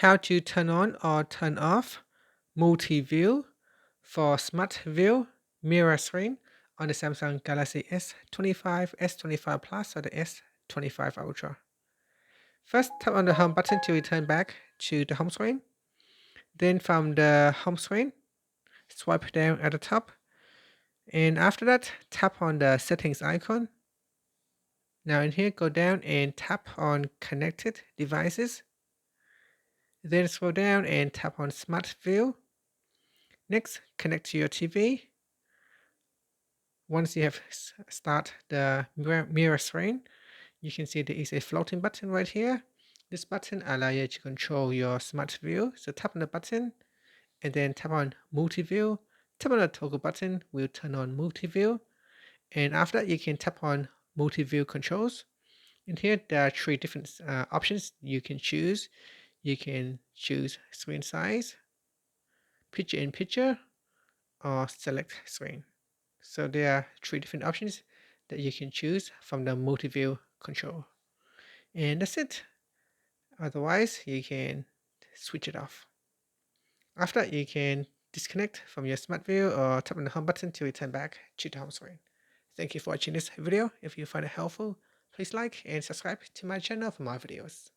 how to turn on or turn off multi-view for smart view mirror screen on the Samsung Galaxy S25, S25 Plus, or the S25 Ultra. First, tap on the home button to return back to the home screen. Then from the home screen, swipe down at the top. And after that, tap on the settings icon. Now in here, go down and tap on connected devices. Then scroll down and tap on smart view. Next, connect to your TV. Once you have start the mirror screen, you can see there is a floating button right here. This button allows you to control your smart view. So tap on the button and then tap on multi-view. Tap on the toggle button will turn on multi-view. And after that, you can tap on multi-view controls. In here, there are three different options you can choose. You can choose screen size, picture in picture, or select screen. So there are three different options that you can choose from the multi-view control. And that's it. Otherwise, you can switch it off. After that, you can disconnect from your smart view or tap on the home button to return back to the home screen. Thank you for watching this video. If you find it helpful, please like and subscribe to my channel for more videos.